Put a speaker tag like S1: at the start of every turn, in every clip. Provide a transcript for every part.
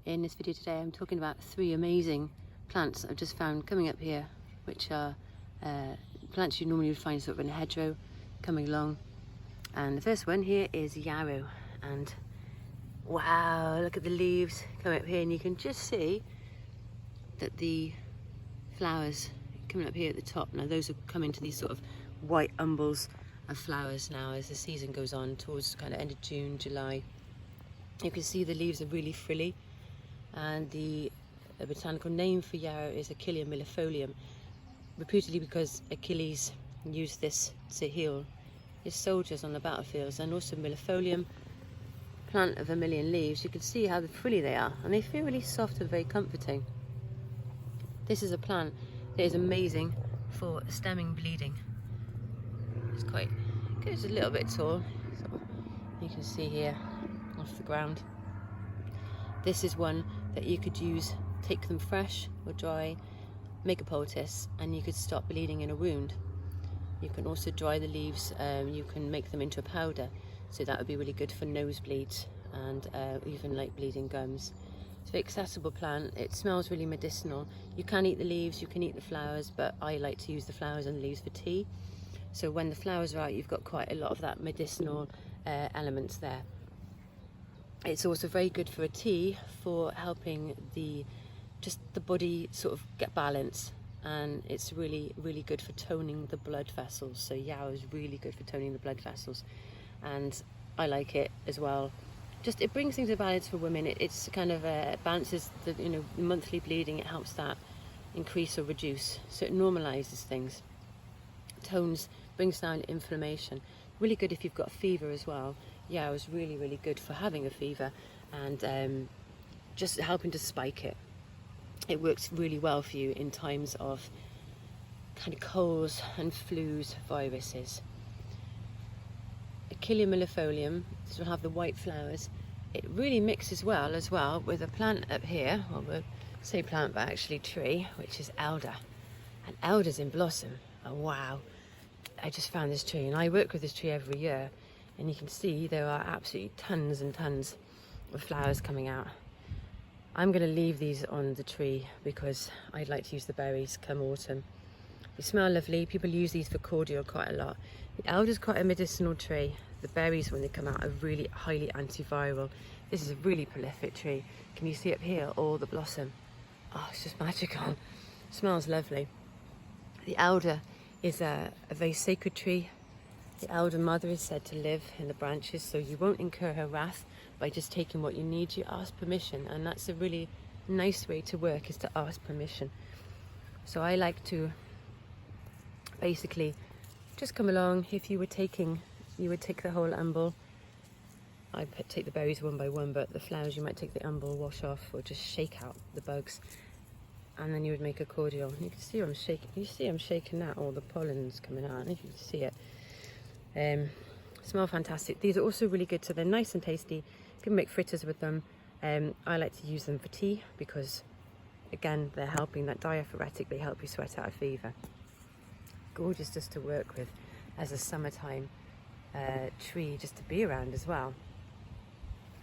S1: In this video today I'm talking about 3 amazing plants I've just found coming up here, which are plants you normally would find sort of in a hedgerow coming along. And the first one here is yarrow, and wow, look at the leaves coming up here, and you can just see that the flowers coming up here at the top. Now those will come into these sort of white umbels of flowers now as the season goes on towards kind of end of June, July. You can see the leaves are really frilly, and the botanical name for yarrow is Achillea millefolium, reputedly because Achilles used this to heal his soldiers on the battlefields. And also millefolium, plant of a million leaves. You can see how frilly they are, and they feel really soft and very comforting. This is a plant that is amazing for stemming bleeding. It goes a little bit tall, so you can see here off the ground. This is one that you could use, take them fresh or dry, make a poultice, and you could stop bleeding in a wound. You can also dry the leaves, you can make them into a powder, so that would be really good for nosebleeds and even like bleeding gums. It's a very accessible plant. It smells really medicinal. You can eat the leaves, you can eat the flowers, but I like to use the flowers and the leaves for tea. So when the flowers are out, you've got quite a lot of that medicinal elements there. It's also very good for a tea, for helping the body sort of get balance, and it's really good for toning the blood vessels. So yarrow is really good for toning the blood vessels, and I like it as well. Just it brings things to balance for women. It's kind of balances the monthly bleeding. It helps that increase or reduce, so it normalizes things, tones, brings down inflammation. Really good if you've got a fever as well. Yarrow is really good for having a fever, and just helping to spike it. It works really well for you in times of kind of colds and flus, viruses. Achillea millefolium, this will have the white flowers. It really mixes well as well with a plant up here, well, we'll say plant but actually tree, which is elder. And elder's in blossom. Oh wow, I just found this tree, and I work with this tree every year, and you can see there are absolutely tons and tons of flowers coming out. I'm going to leave these on the tree because I'd like to use the berries come autumn. They smell lovely. People use these for cordial quite a lot. The elder's quite a medicinal tree. The berries, when they come out, are really highly antiviral. This is a really prolific tree. Can you see up here all the blossom? Oh, it's just magical. Smells lovely. The elder is a very sacred tree. The elder mother is said to live in the branches, so you won't incur her wrath by just taking what you need. You ask permission, and that's a really nice way to work, is to ask permission. So I like to basically just come along. If you were taking, you would take the whole umbel. I take the berries one by one, but the flowers you might take the umbel, wash off, or just shake out the bugs, and then you would make a cordial. You can see I'm shaking. You see I'm shaking that, all the pollen's coming out, and if you can see it. Smell fantastic. These are also really good, so they're nice and tasty. You can make fritters with them. I like to use them for tea because, again, they're helping that diaphoretic. They help you sweat out a fever. Gorgeous just to work with as a summertime tree, just to be around as well.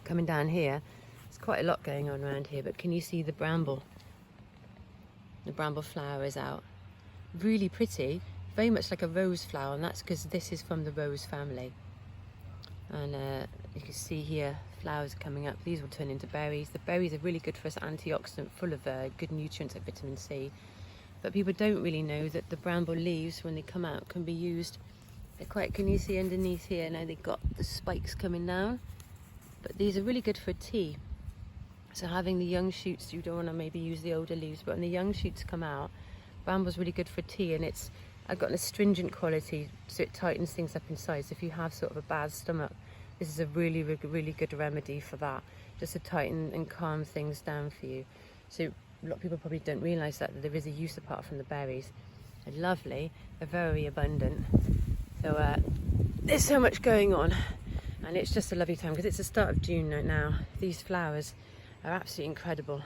S1: Coming down here, there's quite a lot going on around here, but can you see the bramble? The bramble flower is out. Really pretty. Very much like a rose flower, and that's because this is from the rose family. And you can see here flowers coming up. These will turn into berries. The berries are really good for us, antioxidant, full of good nutrients like vitamin C. But people don't really know that the bramble leaves, when they come out, can be used. They're quite, can you see underneath here now they've got the spikes coming down? But these are really good for tea. So having the young shoots, you don't want to maybe use the older leaves, but when the young shoots come out, bramble's really good for tea, and I've got an astringent quality, so it tightens things up inside. So if you have sort of a bad stomach, this is a really good remedy for that, just to tighten and calm things down for you. So a lot of people probably don't realise that there is a use apart from the berries. They're lovely, they're very abundant. So there's so much going on, and it's just a lovely time because it's the start of June right now. These flowers are absolutely incredible.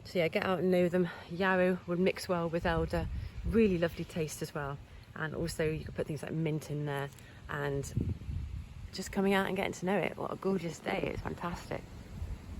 S1: So yeah, get out and know them. Yarrow will mix well with elder. Really lovely taste as well, and also you can put things like mint in there, and just coming out and getting to know it. What a gorgeous day, it's fantastic.